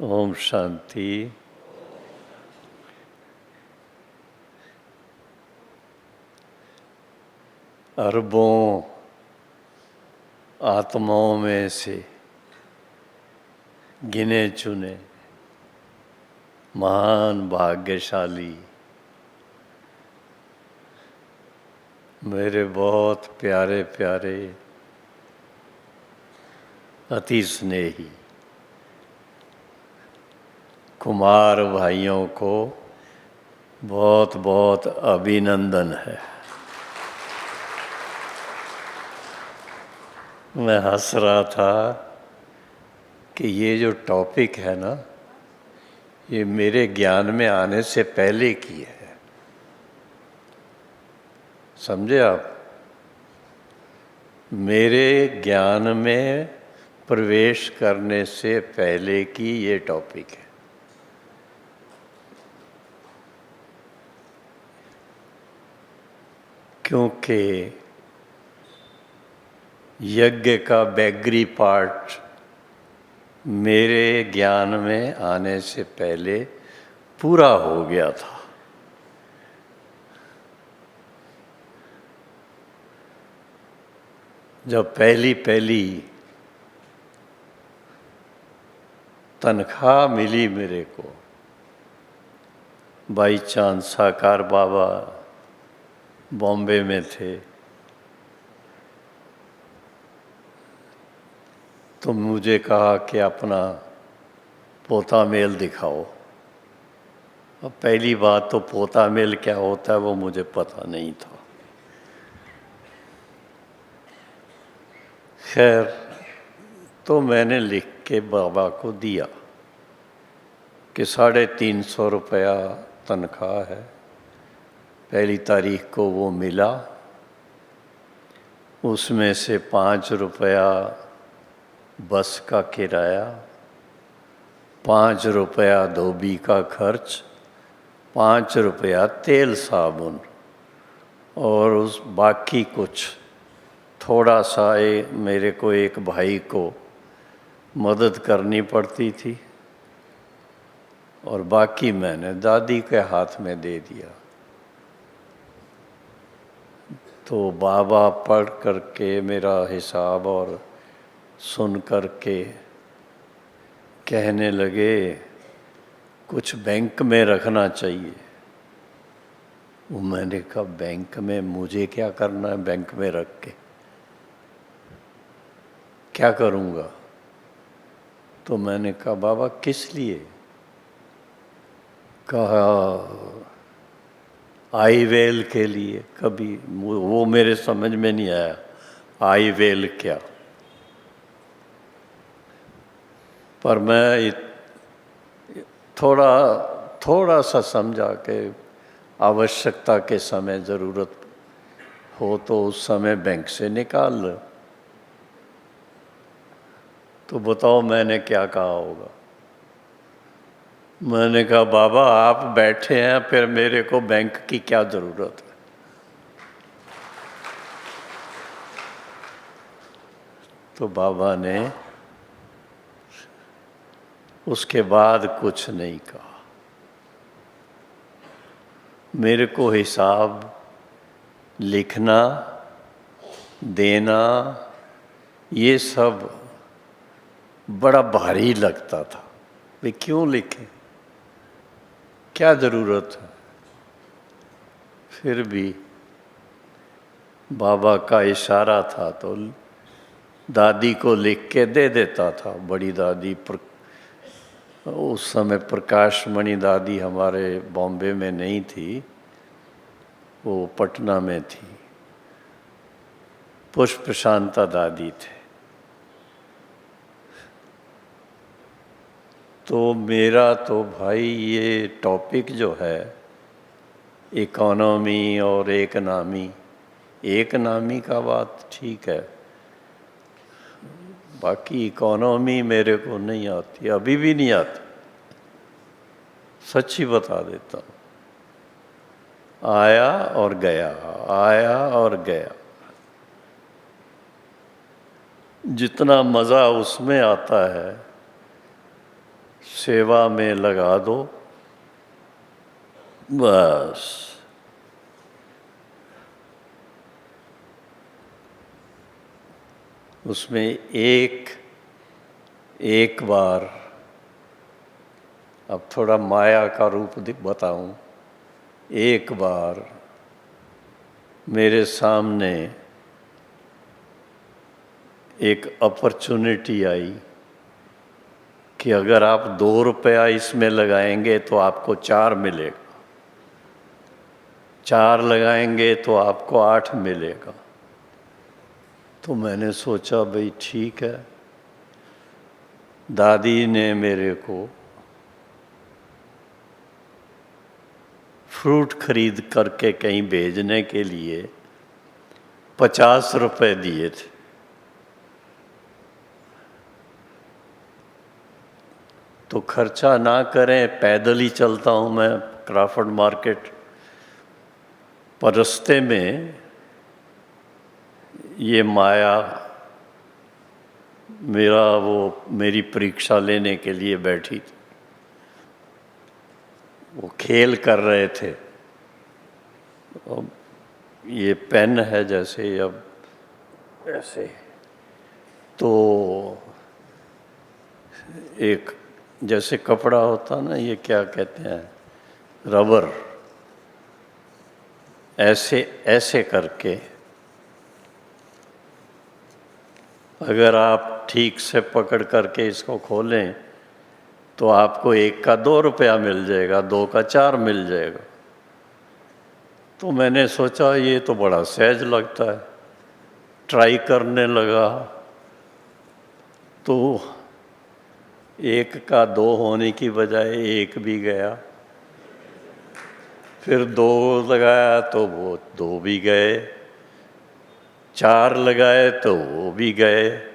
ओम शांति। अरबों आत्माओं में से गिने चुने महान भाग्यशाली मेरे बहुत प्यारे प्यारे अति स्नेही कुमार भाइयों को बहुत बहुत अभिनंदन है। मैं हंस रहा था कि ये जो टॉपिक है ना, ये मेरे ज्ञान में आने से पहले की है। समझे आप? मेरे ज्ञान में प्रवेश करने से पहले की ये टॉपिक है। क्योंकि यज्ञ का बैगरी पार्ट मेरे ज्ञान में आने से पहले पूरा हो गया था। जब पहली तनख्वाह मिली मेरे को, बाई चांस साकार बाबा बॉम्बे में थे, तो मुझे कहा कि अपना पोता मेल दिखाओ। अब पहली बात तो पोता मेल क्या होता है वो मुझे पता नहीं था। खैर, तो मैंने लिख के बाबा को दिया कि 350 रुपया तनख्वाह है। पहली तारीख को वो मिला, उसमें से 5 रुपया बस का किराया, 5 रुपया धोबी का खर्च, 5 रुपया तेल साबुन, और उस बाकी कुछ थोड़ा सा मेरे को एक भाई को मदद करनी पड़ती थी, और बाकी मैंने दादी के हाथ में दे दिया। तो बाबा पढ़ करके मेरा हिसाब और सुन करके कहने लगे कुछ बैंक में रखना चाहिए। वो मैंने कहा बैंक में मुझे क्या करना है? बैंक में रख के क्या करूँगा? तो मैंने कहा बाबा किस लिए? कहा आई वेल के लिए। कभी वो मेरे समझ में नहीं आया, आई वेल क्या। पर मैं थोड़ा सा समझा कि आवश्यकता के समय ज़रूरत हो तो उस समय बैंक से निकाल लो। तो बताओ मैंने क्या कहा होगा? मैंने कहा बाबा आप बैठे हैं, फिर मेरे को बैंक की क्या ज़रूरत है? तो बाबा ने उसके बाद कुछ नहीं कहा। मेरे को हिसाब लिखना देना ये सब बड़ा भारी लगता था। वे क्यों लिखें, क्या ज़रूरत है? फिर भी बाबा का इशारा था तो दादी को लिख के दे देता था। बड़ी दादी उस समय प्रकाश मणि दादी हमारे बॉम्बे में नहीं थी, वो पटना में थी। पुष्प शांता दादी थे। तो मेरा तो भाई ये टॉपिक जो है इकोनॉमी और एक नामी का बात ठीक है, बाकी इकोनॉमी मेरे को नहीं आती, अभी भी नहीं आती। सच्ची बता देता हूँ, आया और गया, आया और गया। जितना मज़ा उसमें आता है सेवा में लगा दो, बस। उसमें एक बार, अब थोड़ा माया का रूप बताऊं, एक बार मेरे सामने एक अपॉर्चुनिटी आई कि अगर आप 2 रुपया इसमें लगाएंगे तो आपको 4 मिलेगा, 4 लगाएंगे तो आपको 8 मिलेगा। तो मैंने सोचा भाई ठीक है। दादी ने मेरे को फ्रूट खरीद करके कहीं भेजने के लिए 50 रुपए दिए थे। तो खर्चा ना करें, पैदल ही चलता हूँ मैं क्राफर्ड मार्केट, पर रास्ते में ये माया मेरी परीक्षा लेने के लिए बैठी थी। वो खेल कर रहे थे। अब ये पेन है जैसे, अब ऐसे, तो एक जैसे कपड़ा होता ना, ये क्या कहते हैं, रबर, ऐसे ऐसे करके अगर आप ठीक से पकड़ करके इसको खोलें तो आपको 1 का 2 रुपया मिल जाएगा, 2 का 4 मिल जाएगा। तो मैंने सोचा ये तो बड़ा सहज लगता है, ट्राई करने लगा। तो 1 का 2 होने की बजाय 1 भी गया, फिर 2 लगाया तो वो 2 भी गए, 4 लगाए तो वो भी गए।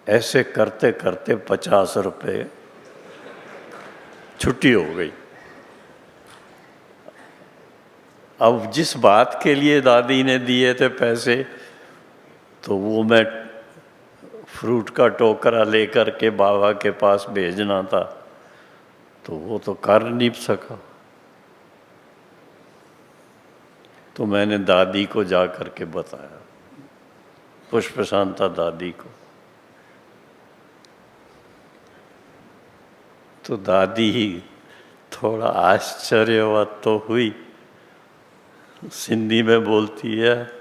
ऐसे करते करते 50 रुपये छुट्टी हो गई। अब जिस बात के लिए दादी ने दिए थे पैसे, तो वो मैं फ्रूट का टोकरा लेकर के बाबा के पास भेजना था, तो वो तो कर नहीं सका। तो मैंने दादी को जा कर के बताया, पुष्पशांता दादी को। तो दादी थोड़ा आश्चर्यवत तो हुई, सिंधी में बोलती है,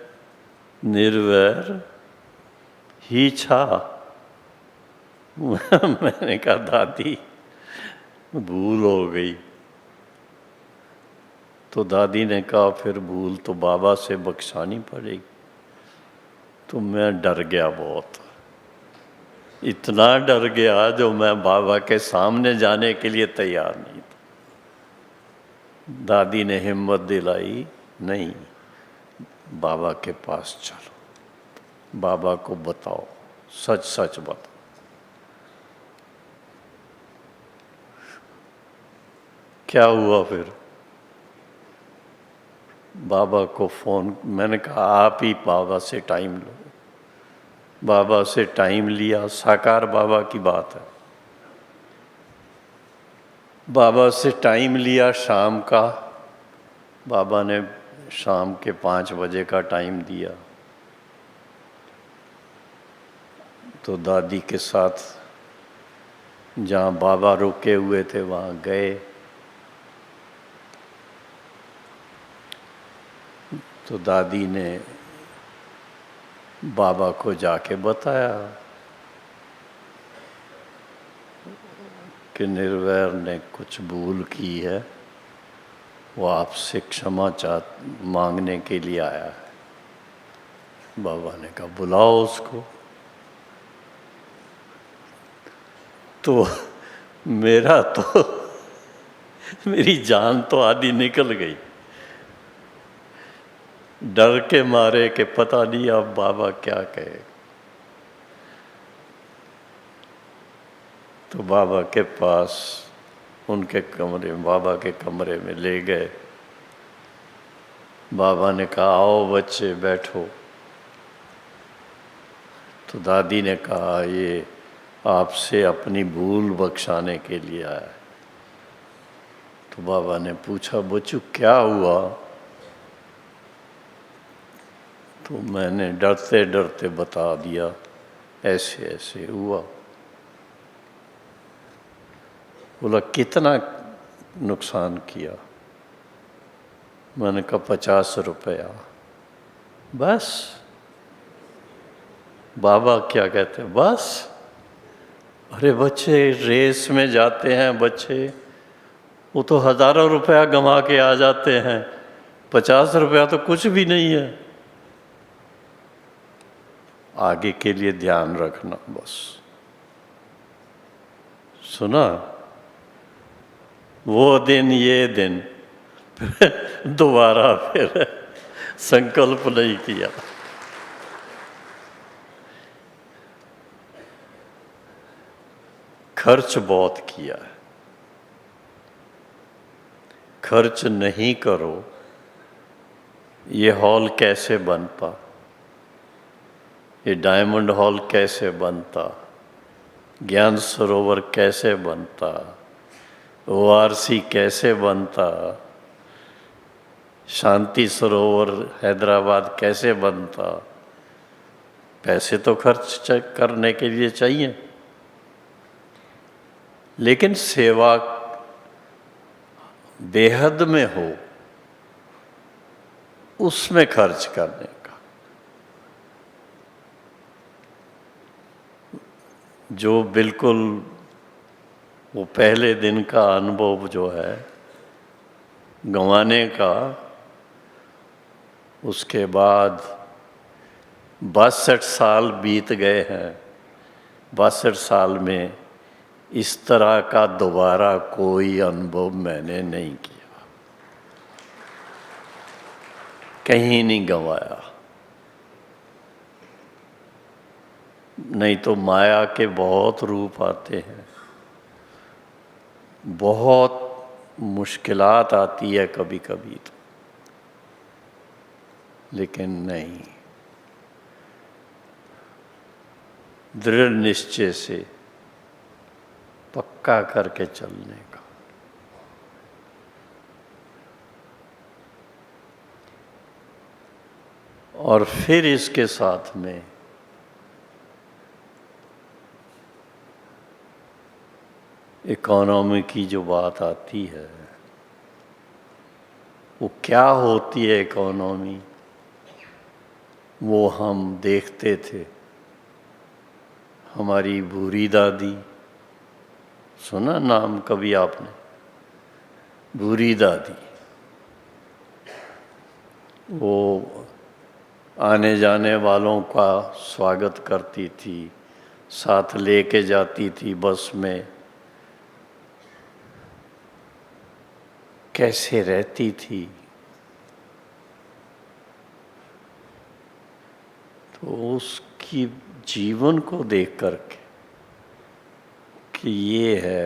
निर्वैर ही छा। मैंने कहा दादी भूल हो गई। तो दादी ने कहा फिर भूल तो बाबा से बख्शानी पड़ेगी। तो मैं डर गया बहुत, इतना डर गया जो मैं बाबा के सामने जाने के लिए तैयार नहीं था। दादी ने हिम्मत दिलाई, नहीं, बाबा के पास चलो, बाबा को बताओ, सच सच बताओ। क्या हुआ फिर? बाबा को फ़ोन, मैंने कहा आप ही बाबा से टाइम लो। बाबा से टाइम लिया, साकार बाबा की बात है। बाबा से टाइम लिया शाम का, बाबा ने शाम के 5 बजे का टाइम दिया। तो दादी के साथ जहाँ बाबा रुके हुए थे वहाँ गए। तो दादी ने बाबा को जाके बताया कि निर्वैर ने कुछ भूल की है, वो आपसे क्षमा मांगने के लिए आया है। बाबा ने कहा बुलाओ उसको। तो मेरा तो मेरी जान तो आधी निकल गई, डर के मारे कि पता नहीं अब बाबा क्या कहे। तो बाबा के पास, उनके कमरे में, बाबा के कमरे में ले गए। बाबा ने कहा आओ बच्चे बैठो। तो दादी ने कहा ये आपसे अपनी भूल बख्शाने के लिए आया है। तो बाबा ने पूछा, बच्चू क्या हुआ? तो मैंने डरते डरते बता दिया, ऐसे ऐसे हुआ। बोला कितना नुकसान किया? मैंने कहा 50 रुपया। बस? बाबा क्या कहते हैं, बस? अरे बच्चे रेस में जाते हैं बच्चे, वो तो हज़ारों रुपया गंवा के आ जाते हैं, 50 रुपया तो कुछ भी नहीं है। आगे के लिए ध्यान रखना बस। सुना? वो दिन ये दिन दोबारा फिर संकल्प नहीं किया। खर्च बहुत किया है। खर्च नहीं करो, ये हॉल कैसे बनता, ये डायमंड हॉल कैसे बनता, ज्ञान सरोवर कैसे बनता, ORC कैसे बनता, शांति सरोवर हैदराबाद कैसे बनता। पैसे तो खर्च करने के लिए चाहिए, लेकिन सेवा बेहद में हो, उसमें खर्च करने का। जो बिल्कुल वो पहले दिन का अनुभव जो है गंवाने का, उसके बाद 62 साल बीत गए हैं। 62 साल में इस तरह का दोबारा कोई अनुभव मैंने नहीं किया, कहीं नहीं गंवाया। नहीं तो माया के बहुत रूप आते हैं, बहुत मुश्किलात आती है कभी कभी तो, लेकिन नहीं, दृढ़ निश्चय से पक्का करके चलने का। और फिर इसके साथ में इकोनॉमी की जो बात आती है, वो क्या होती है इकोनॉमी, वो हम देखते थे। हमारी बूढ़ी दादी, सुना नाम कभी आपने? बूढ़ी दादी, वो आने जाने वालों का स्वागत करती थी, साथ लेके जाती थी बस में, कैसे रहती थी। तो उसकी जीवन को देख करके कि ये है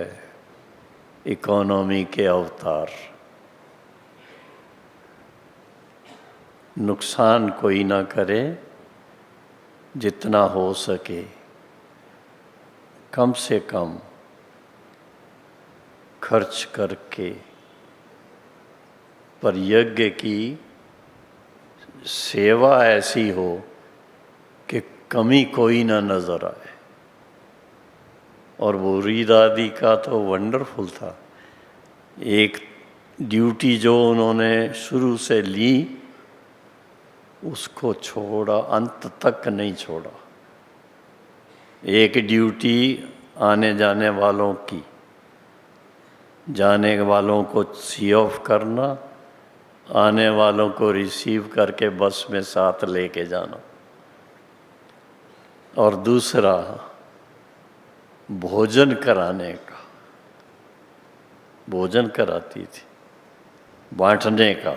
इकोनॉमी के अवतार। नुकसान कोई ना करे, जितना हो सके कम से कम खर्च करके, पर यज्ञ की सेवा ऐसी हो कि कमी कोई ना नज़र आए। और बूढ़ी दादी का तो वंडरफुल था। एक ड्यूटी जो उन्होंने शुरू से ली, उसको छोड़ा, अंत तक नहीं छोड़ा। एक ड्यूटी आने जाने वालों की, जाने वालों को सी ऑफ करना, आने वालों को रिसीव करके बस में साथ लेके जाना। और दूसरा भोजन कराने का, भोजन कराती थी, बांटने का।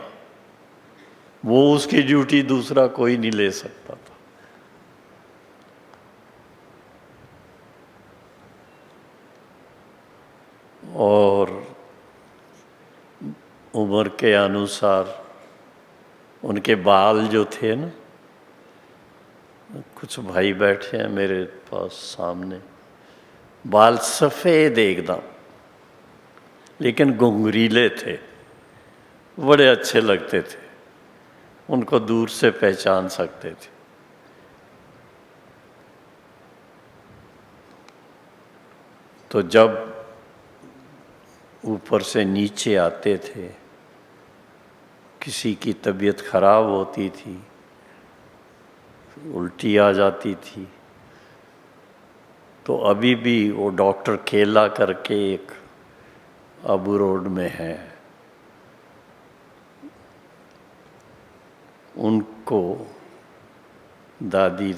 वो उसकी ड्यूटी दूसरा कोई नहीं ले सकता था। और उम्र के अनुसार उनके बाल जो थे ना, कुछ भाई बैठे हैं मेरे पास सामने, बाल सफ़ेद एकदम, लेकिन घुंघरीले थे, बड़े अच्छे लगते थे, उनको दूर से पहचान सकते थे। तो जब ऊपर से नीचे आते थे, किसी की तबीयत खराब होती थी, उल्टी आ जाती थी, तो अभी भी वो डॉक्टर केला करके एक अबू रोड में है, उनको दादी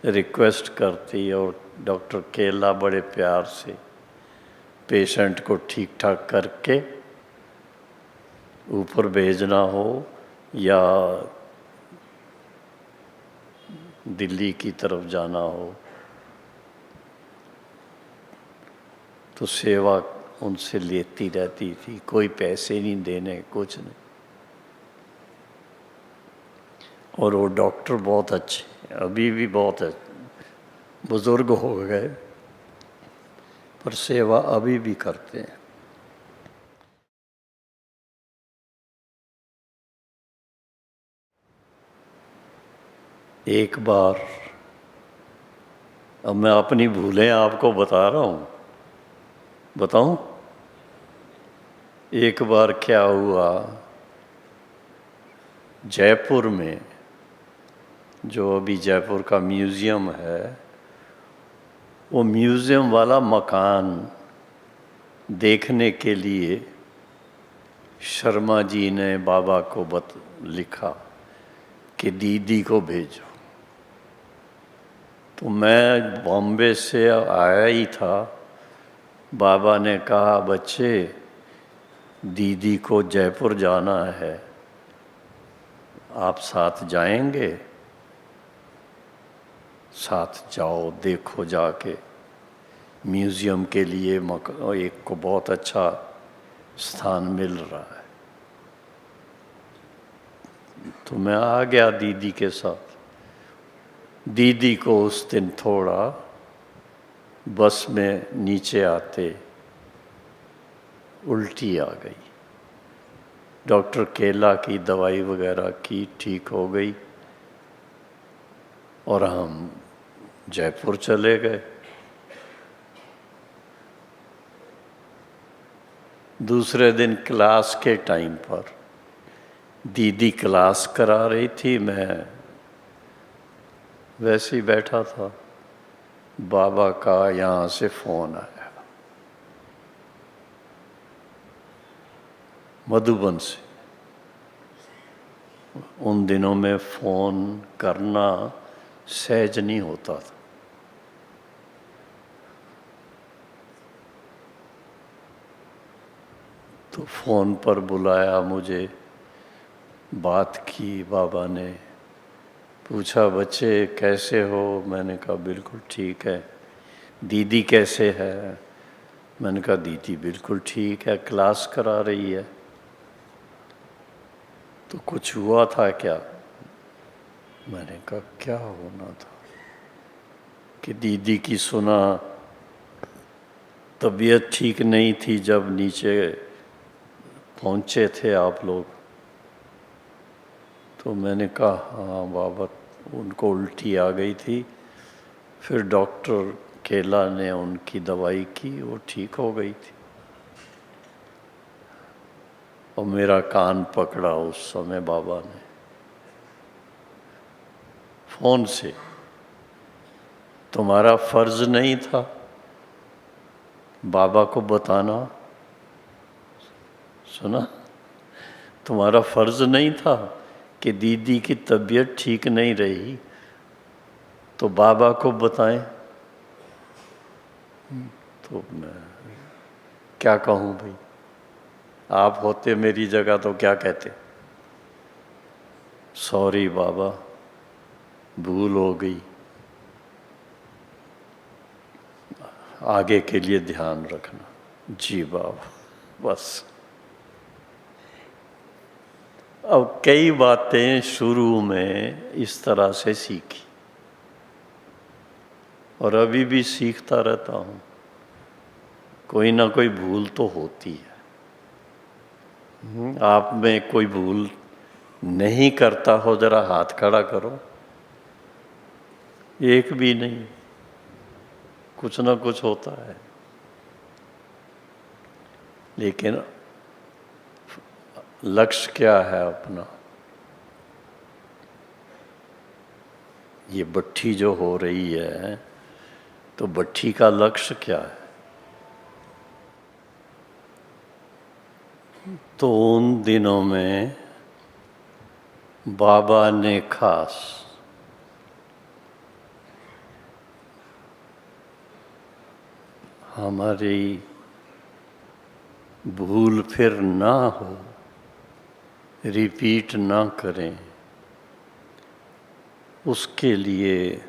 रिक्वेस्ट करती और डॉक्टर केला बड़े प्यार से पेशेंट को ठीक ठाक करके ऊपर भेजना हो या दिल्ली की तरफ जाना हो तो सेवा उनसे लेती रहती थी, कोई पैसे नहीं देने, कुछ नहीं। और वो डॉक्टर बहुत अच्छे, अभी भी बहुत है, बुज़ुर्ग हो गए पर सेवा अभी भी करते हैं। एक बार, अब मैं अपनी भूलें आपको बता रहा हूँ, बताऊँ? एक बार क्या हुआ, जयपुर में, जो अभी जयपुर का म्यूज़ियम है, वो म्यूज़ियम वाला मकान देखने के लिए शर्मा जी ने बाबा को लिखा कि दीदी को भेजो। तो मैं बॉम्बे से आया ही था, बाबा ने कहा बच्चे दीदी को जयपुर जाना है, आप साथ जाएंगे? साथ जाओ, देखो जाके म्यूज़ियम के लिए एक को बहुत अच्छा स्थान मिल रहा है। तो मैं आ गया दीदी के साथ। दीदी को उस दिन थोड़ा बस में नीचे आते उल्टी आ गई, डॉक्टर केला की दवाई वगैरह की, ठीक हो गई और हम जयपुर चले गए। दूसरे दिन क्लास के टाइम पर दीदी क्लास करा रही थी, मैं वैसे ही बैठा था, बाबा का यहाँ से फ़ोन आया, मधुबन से। उन दिनों में फ़ोन करना सहज नहीं होता था। तो फ़ोन पर बुलाया मुझे, बात की, बाबा ने पूछा बच्चे कैसे हो? मैंने कहा बिल्कुल ठीक है। दीदी कैसे है? मैंने कहा दीदी बिल्कुल ठीक है, क्लास करा रही है। तो कुछ हुआ था क्या? मैंने कहा क्या होना था कि दीदी की सुना तबीयत ठीक नहीं थी जब नीचे पहुँचे थे आप लोग। तो मैंने कहा हाँ बाबा, उनको उल्टी आ गई थी, फिर डॉक्टर केला ने उनकी दवाई की, वो ठीक हो गई थी। और मेरा कान पकड़ा उस समय बाबा ने फ़ोन से, तुम्हारा फ़र्ज़ नहीं था बाबा को बताना? सुना? तुम्हारा फ़र्ज़ नहीं था कि दीदी की तबीयत ठीक नहीं रही तो बाबा को बताएं? तो मैं क्या कहूँ भाई, आप होते मेरी जगह तो क्या कहते? सॉरी बाबा, भूल हो गई, आगे के लिए ध्यान रखना। जी बाबा, बस। अब कई बातें शुरू में इस तरह से सीखी। और अभी भी सीखता रहता हूँ। कोई ना कोई भूल तो होती है। आप में कोई भूल नहीं करता हो, जरा हाथ खड़ा करो। एक भी नहीं, कुछ ना कुछ होता है। लेकिन लक्ष्य क्या है अपना? ये भट्ठी जो हो रही है, तो भट्ठी का लक्ष्य क्या है? तो उन दिनों में बाबा ने खास हमारी भूल फिर ना हो, रिपीट ना करें, उसके लिए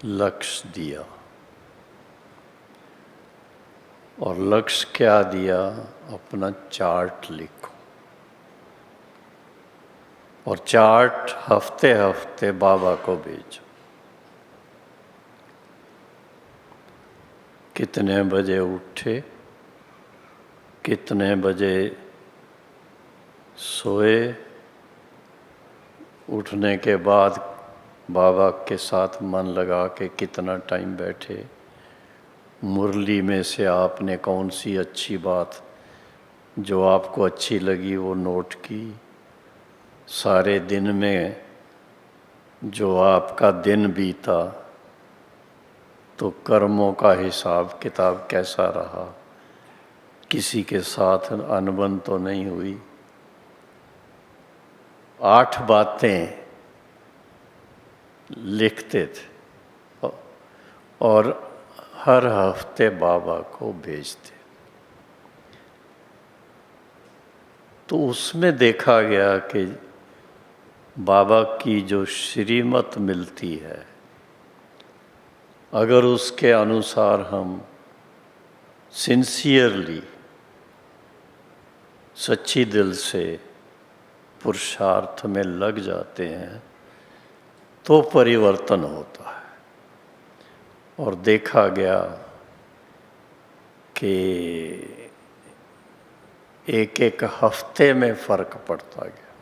लक्ष्य दिया। और लक्ष्य क्या दिया? अपना चार्ट लिखो। और चार्ट हफ्ते हफ्ते बाबा को भेजो। कितने बजे उठे, कितने बजे सोए, उठने के बाद बाबा के साथ मन लगा के कितना टाइम बैठे, मुरली में से आपने कौन सी अच्छी बात जो आपको अच्छी लगी वो नोट की, सारे दिन में जो आपका दिन बीता तो कर्मों का हिसाब किताब कैसा रहा, किसी के साथ अनबन तो नहीं हुई। 8 बातें लिखते थे और हर हफ्ते बाबा को भेजते। तो उसमें देखा गया कि बाबा की जो श्रीमत मिलती है, अगर उसके अनुसार हम सिंसियरली, सच्ची दिल से पुरुषार्थ में लग जाते हैं तो परिवर्तन होता है। और देखा गया कि एक एक हफ्ते में फर्क पड़ता गया।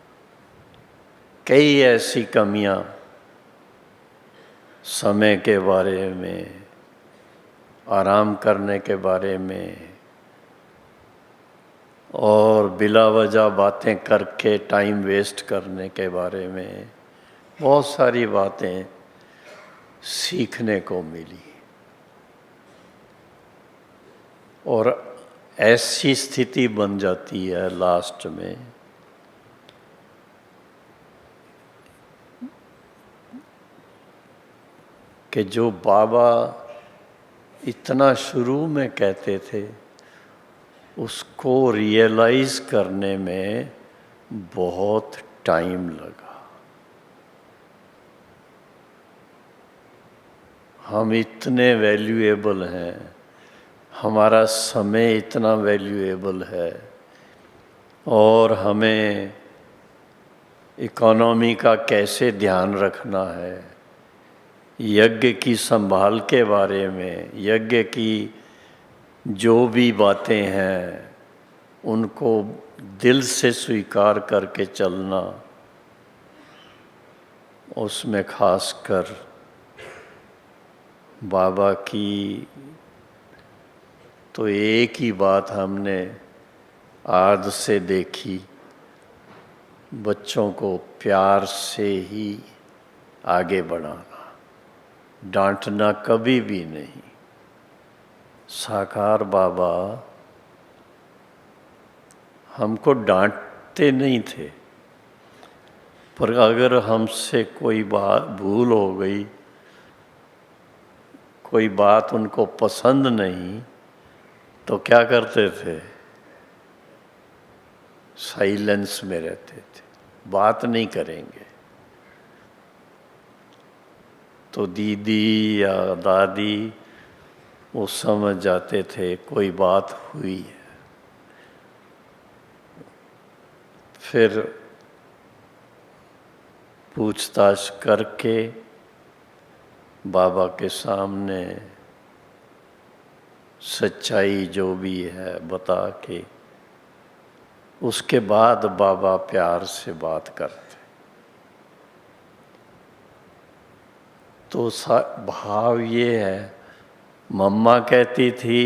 कई ऐसी कमियां समय के बारे में, आराम करने के बारे में और बिला वजह बातें करके टाइम वेस्ट करने के बारे में बहुत सारी बातें सीखने को मिली। और ऐसी स्थिति बन जाती है लास्ट में कि जो बाबा इतना शुरू में कहते थे, उसको रियलाइज करने में बहुत टाइम लगा। हम इतने वैल्यूएबल हैं, हमारा समय इतना वैल्यूएबल है, और हमें इकोनॉमी का कैसे ध्यान रखना है, यज्ञ की संभाल के बारे में, यज्ञ की जो भी बातें हैं उनको दिल से स्वीकार करके चलना, उसमें खासकर बाबा की तो एक ही बात हमने आज से देखी, बच्चों को प्यार से ही आगे बढ़ाना, डांटना कभी भी नहीं। साकार बाबा हमको डांटते नहीं थे, पर अगर हमसे कोई बात भूल हो गई, कोई बात उनको पसंद नहीं, तो क्या करते थे? साइलेंस में रहते थे, बात नहीं करेंगे। तो दीदी या दादी वो समझ जाते थे कोई बात हुई है। फिर पूछताछ करके बाबा के सामने सच्चाई जो भी है बता के उसके बाद बाबा प्यार से बात करते। तो भाव ये है, मम्मा कहती थी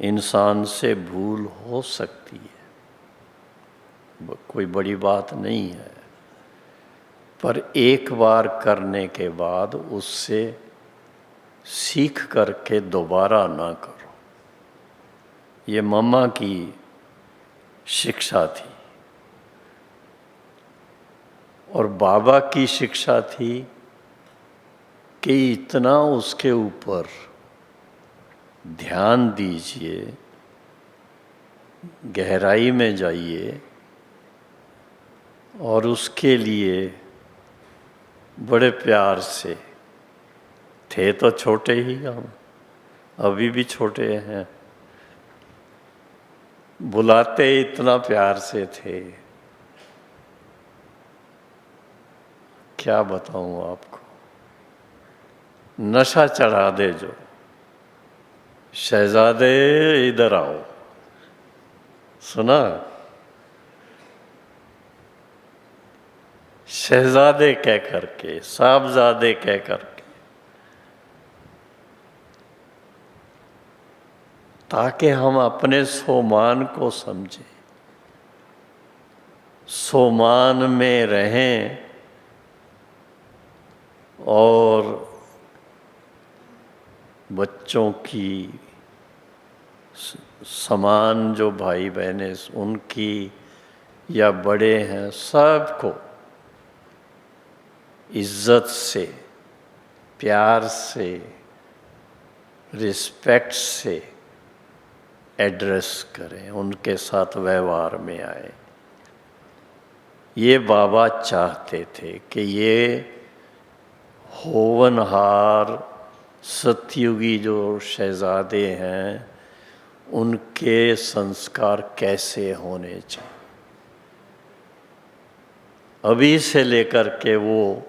इंसान से भूल हो सकती है, कोई बड़ी बात नहीं है, पर एक बार करने के बाद उससे सीख करके दोबारा ना करो। ये मम्मा की शिक्षा थी। और बाबा की शिक्षा थी कि इतना उसके ऊपर ध्यान दीजिए, गहराई में जाइए और उसके लिए बड़े प्यार से, थे तो छोटे ही हम, अभी भी छोटे हैं, बुलाते इतना प्यार से थे, क्या बताऊं आपको। नशा चढ़ा दे जो, शहजादे इधर आओ, सुना? शहजादे कह करके, साहबजादे कह करके, ताकि हम अपने सोमान को समझें, सोमान में रहें और बच्चों की समान जो भाई बहनें उनकी या बड़े हैं सबको इज्जत से, प्यार से, रिस्पेक्ट से एड्रेस करें, उनके साथ व्यवहार में आए। ये बाबा चाहते थे कि ये होवनहार सतयुगी जो शहजादे हैं उनके संस्कार कैसे होने चाहिए। अभी से लेकर के वो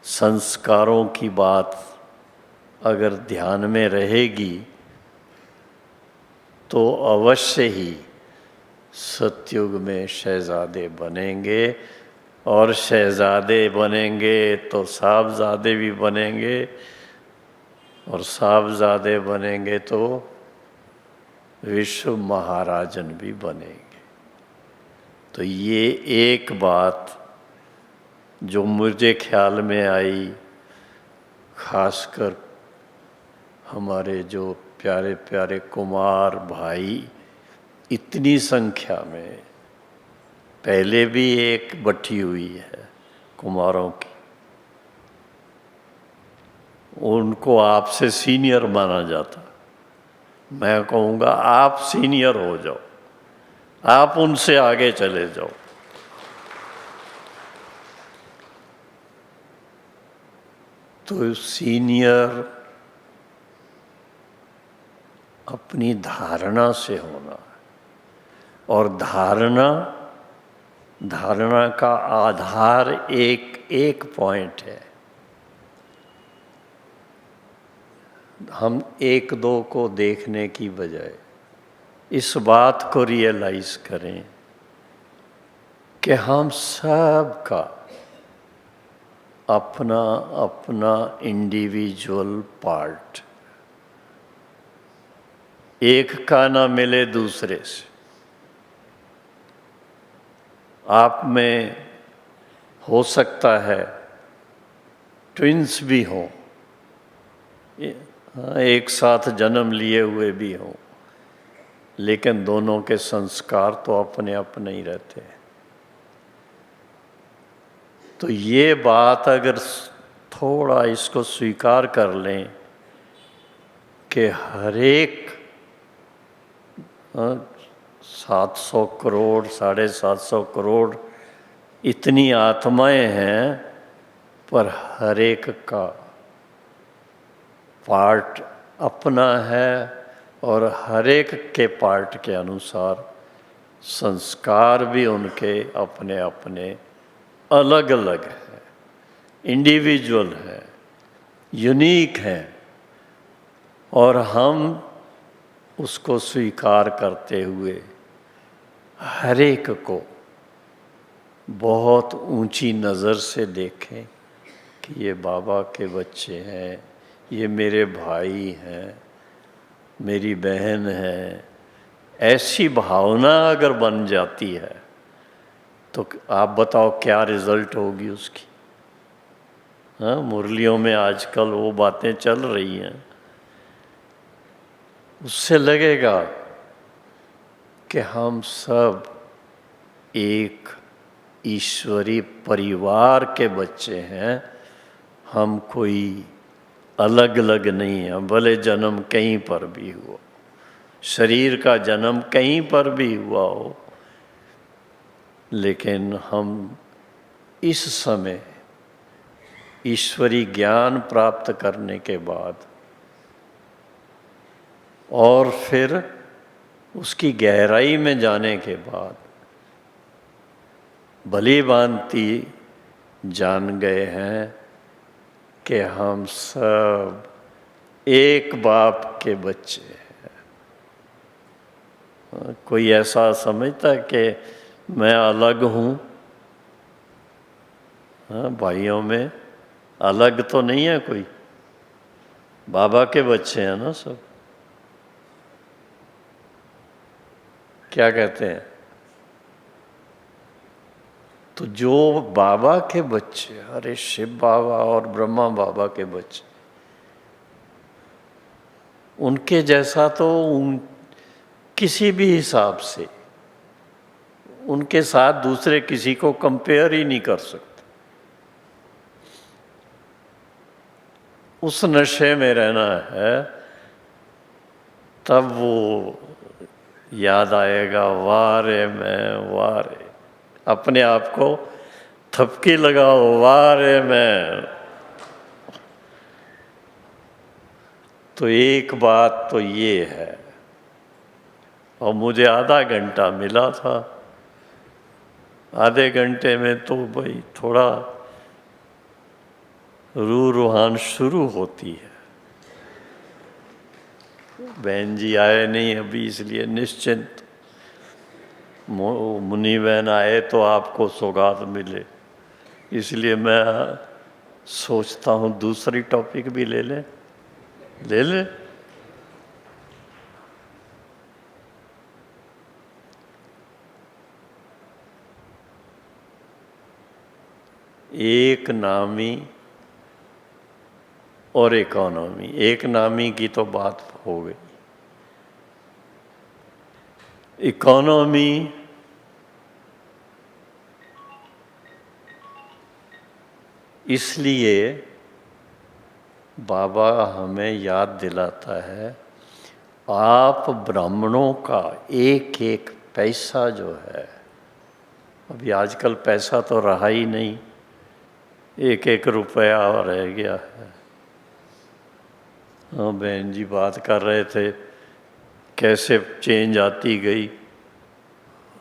संस्कारों की बात अगर ध्यान में रहेगी तो अवश्य ही सतयुग में शहजादे बनेंगे, और शहजादे बनेंगे तो साहबजादे भी बनेंगे, और साहबजादे बनेंगे तो विश्व महाराजन भी बनेंगे। तो ये एक बात जो मुझे ख्याल में आई, खासकर हमारे जो प्यारे प्यारे कुमार भाई इतनी संख्या में, पहले भी एक बटी हुई है कुमारों की, उनको आपसे सीनियर माना जाता। मैं कहूँगा आप सीनियर हो जाओ, आप उनसे आगे चले जाओ। तो सीनियर अपनी धारणा से होना है, और धारणा का आधार एक पॉइंट है। हम एक दो को देखने की बजाय इस बात को रियलाइज करें कि हम सब का अपना अपना इंडिविजुअल पार्ट, एक का ना मिले दूसरे से। आप में हो सकता है ट्विंस भी हों, एक साथ जन्म लिए हुए भी हों, लेकिन दोनों के संस्कार तो अपने अपने ही रहते हैं। तो ये बात अगर थोड़ा इसको स्वीकार कर लें कि हर एक 700 करोड़ 750 करोड़ इतनी आत्माएं हैं, पर हर एक का पार्ट अपना है, और हर एक के पार्ट के अनुसार संस्कार भी उनके अपने अपने अलग अलग है, इंडिविजुअल है, यूनिक है, और हम उसको स्वीकार करते हुए हर एक को बहुत ऊंची नज़र से देखें कि ये बाबा के बच्चे हैं, ये मेरे भाई हैं, मेरी बहन है। ऐसी भावना अगर बन जाती है तो आप बताओ क्या रिजल्ट होगी उसकी। हाँ, मुरलियों में आजकल वो बातें चल रही हैं, उससे लगेगा कि हम सब एक ईश्वरी परिवार के बच्चे हैं, हम कोई अलग अलग नहीं हैं। भले जन्म कहीं पर भी हुआ, शरीर का जन्म कहीं पर भी हुआ हो, लेकिन हम इस समय ईश्वरी ज्ञान प्राप्त करने के बाद और फिर उसकी गहराई में जाने के बाद भली भांति जान गए हैं कि हम सब एक बाप के बच्चे हैं। कोई ऐसा समझता है कि मैं अलग हूँ? हाँ, भाइयों में अलग तो नहीं है कोई, बाबा के बच्चे हैं ना सब। क्या कहते हैं? तो जो बाबा के बच्चे, अरे शिव बाबा और ब्रह्मा बाबा के बच्चे, उनके जैसा तो किसी भी हिसाब से उनके साथ दूसरे किसी को कंपेयर ही नहीं कर सकते। उस नशे में रहना है, तब वो याद आएगा, वाह रे मैं, वाह रे, अपने आप को थपकी लगाओ, वाह रे मैं। तो एक बात तो ये है, और मुझे आधा घंटा मिला था, आधे घंटे में तो भाई थोड़ा रूह रूहान शुरू होती है। बहन जी आए नहीं अभी, इसलिए निश्चिंत। मुनि बहन आए तो आपको सौगात मिले, इसलिए मैं सोचता हूँ दूसरी टॉपिक भी ले लें। ले लें। एक नामी और इकोनॉमी। एक नामी की तो बात हो गई। इकोनॉमी इसलिए बाबा हमें याद दिलाता है, आप ब्राह्मणों का एक एक पैसा जो है, अभी आजकल पैसा तो रहा ही नहीं, एक एक रुपया रह गया है। हाँ, बहन जी बात कर रहे थे कैसे चेंज आती गई।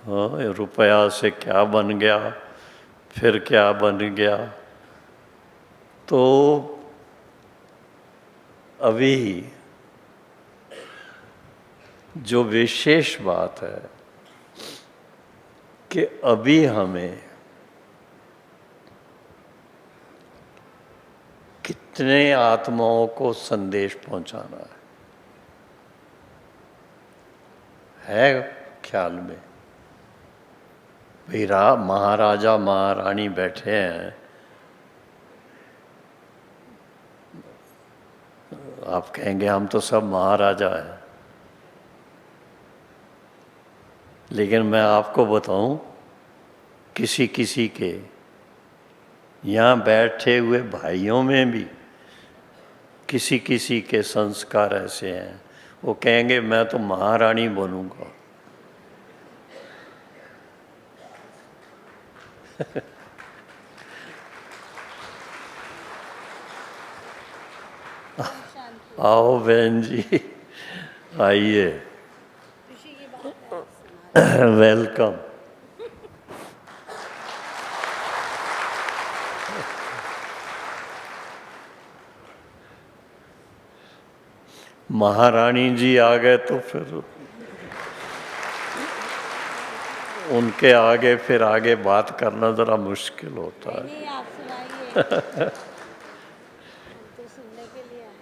हाँ, रुपया से क्या बन गया, फिर क्या बन गया। तो अभी जो विशेष बात है कि अभी हमें कितने आत्माओं को संदेश पहुंचाना है ख्याल में? भाई महाराजा महारानी बैठे हैं, आप कहेंगे हम तो सब महाराजा हैं, लेकिन मैं आपको बताऊं, किसी किसी के यहाँ बैठे हुए भाइयों में भी किसी किसी के संस्कार ऐसे हैं, वो कहेंगे मैं तो महारानी बनूंगा। आओ बहन जी, आइए, वेलकम। महारानी जी आ गए तो फिर उनके आगे फिर आगे बात करना ज़रा मुश्किल होता है। नहीं, आप सुनाइए। हम तो सुनने के लिए आए।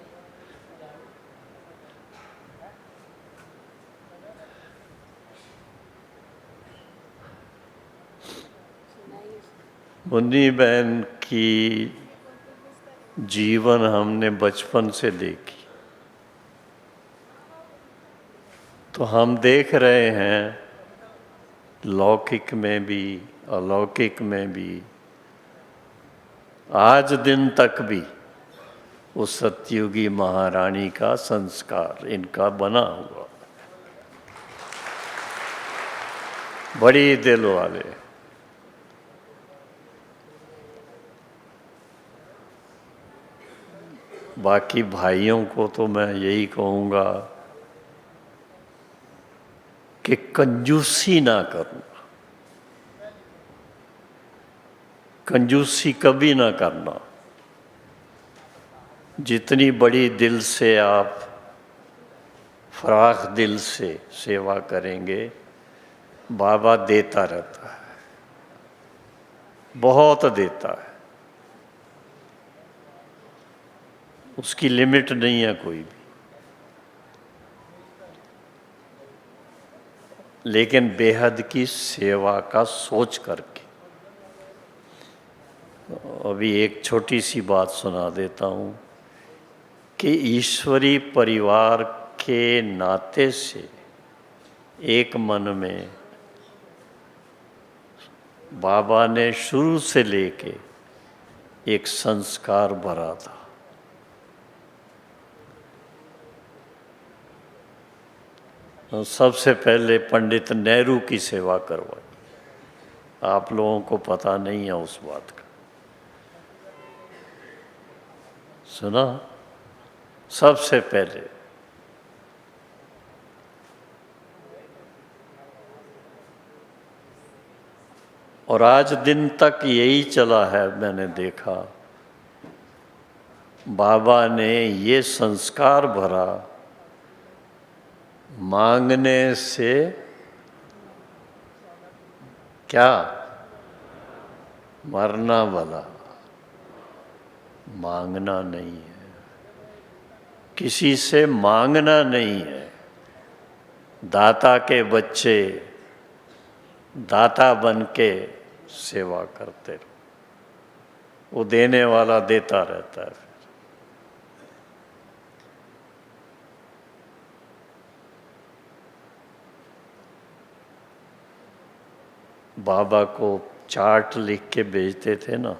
सुनाइए। मुन्नी बहन की जीवन हमने बचपन से देखी, तो हम देख रहे हैं लौकिक में भी अलौकिक में भी, आज दिन तक भी उस सतयुगी महारानी का संस्कार इनका बना हुआ, बड़ी दिल वाले। बाकी भाइयों को तो मैं यही कहूँगा कि कंजूसी ना करना, कंजूसी कभी ना करना। जितनी बड़ी दिल से आप फराख दिल से सेवा करेंगे, बाबा देता रहता है, बहुत देता है, उसकी लिमिट नहीं है कोई भी। लेकिन बेहद की सेवा का सोच करके। अभी एक छोटी सी बात सुना देता हूँ कि ईश्वरी परिवार के नाते से एक मन में बाबा ने शुरू से लेके एक संस्कार भरा था। सबसे पहले पंडित नेहरू की सेवा करवाई, आप लोगों को पता नहीं है उस बात का, सुना? सबसे पहले और आज दिन तक यही चला है। मैंने देखा बाबा ने ये संस्कार भरा, मांगने से क्या मरना भला, मांगना नहीं है, किसी से मांगना नहीं है। दाता के बच्चे दाता बन के सेवा करते रहो, वो देने वाला देता रहता है। बाबा को चार्ट लिख के भेजते थे ना,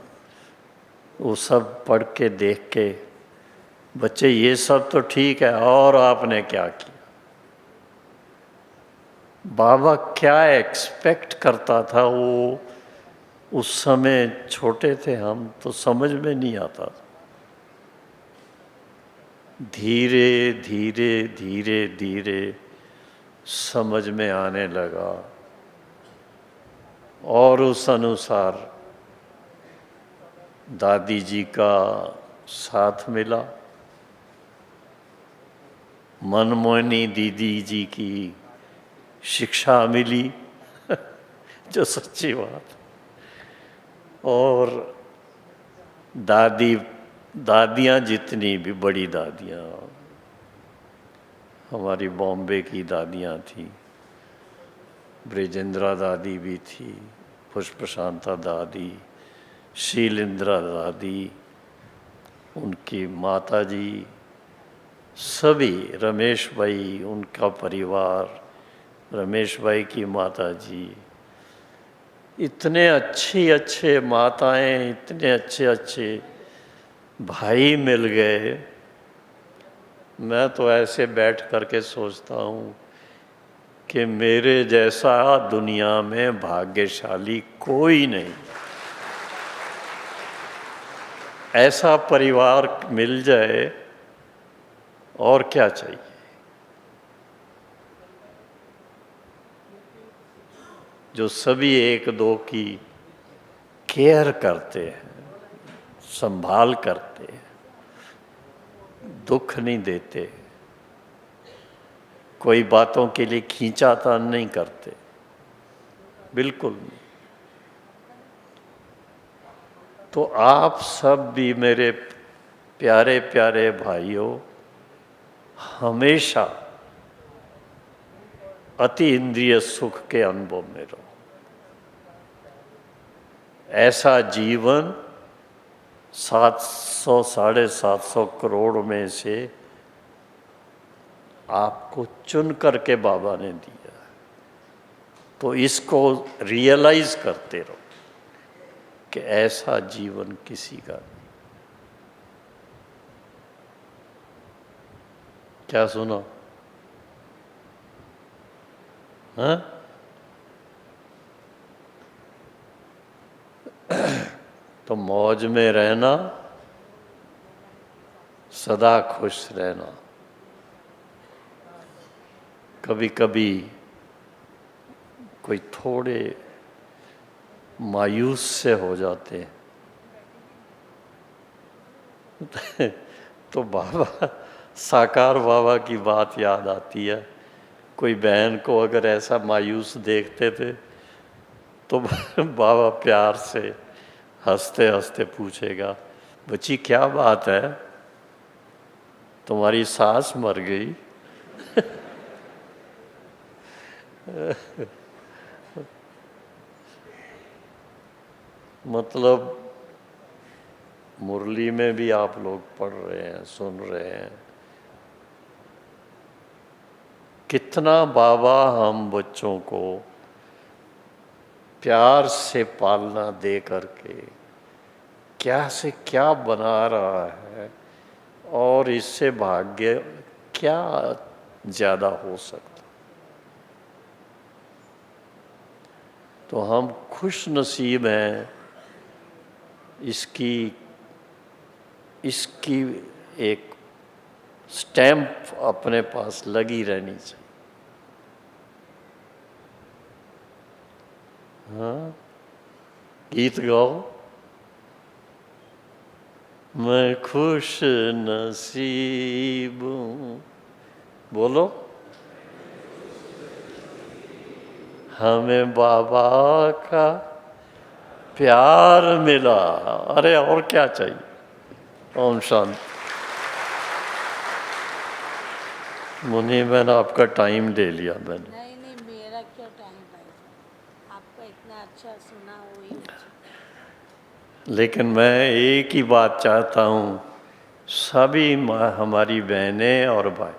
वो सब पढ़ के देख के बच्चे ये सब तो ठीक है, और आपने क्या किया? बाबा क्या एक्सपेक्ट करता था वो उस समय छोटे थे हम, तो समझ में नहीं आता। धीरे धीरे धीरे धीरे समझ में आने लगा और उस अनुसार दादी जी का साथ मिला, मनमोहनी दीदी जी की शिक्षा मिली जो सच्ची बात, और दादियाँ जितनी भी बड़ी दादियाँ, हमारी बॉम्बे की दादियाँ थी, ब्रिजेंद्रा दादी भी थी, पुष्पशांता दादी, शीलेंद्रा दादी, उनकी माता जी, सभी, रमेश भाई, उनका परिवार, रमेश भाई की माता जी, इतने अच्छे अच्छे माताएं, इतने अच्छे अच्छे भाई मिल गए। मैं तो ऐसे बैठ करके सोचता हूँ कि मेरे जैसा दुनिया में भाग्यशाली कोई नहीं। ऐसा परिवार मिल जाए और क्या चाहिए। जो सभी एक दो की केयर करते हैं, संभाल करते हैं, दुख नहीं देते, कोई बातों के लिए खींचातान नहीं करते, बिल्कुल नहीं। तो आप सब भी मेरे प्यारे प्यारे भाइयों हमेशा अति इंद्रिय सुख के अनुभव में रहो। ऐसा जीवन 700 750 करोड़ में से आपको चुन करके बाबा ने दिया, तो इसको रियलाइज करते रहो कि ऐसा जीवन किसी का नहीं। क्या सुना? हाँ? तो मौज में रहना, सदा खुश रहना। कभी कभी कोई थोड़े मायूस से हो जाते हैं तो बाबा, साकार बाबा की बात याद आती है। कोई बहन को अगर ऐसा मायूस देखते थे तो बाबा प्यार से हंसते हंसते पूछेगा, बच्ची क्या बात है, तुम्हारी सास मर गई? मतलब मुरली में भी आप लोग पढ़ रहे हैं, सुन रहे हैं, कितना बाबा हम बच्चों को प्यार से पालना दे करके क्या से क्या बना रहा है, और इससे भाग्य क्या ज़्यादा हो सकता। तो हम खुश नसीब हैं। इसकी एक स्टैम्प अपने पास लगी रहनी चाहिए। हाँ, गीत गाओ। मैं खुश नसीब हूँ, बोलो। हमें बाबा का प्यार मिला, अरे और क्या चाहिए। ओम शांति। मुनि, मैंने आपका टाइम ले लिया मैंने। नहीं नहीं, मेरा क्या टाइम भाई साहब, आपका इतना अच्छा सुना हुई। लेकिन मैं एक ही बात चाहता हूँ, सभी हमारी बहनें और भाई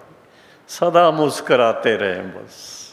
सदा मुस्कराते रहें बस।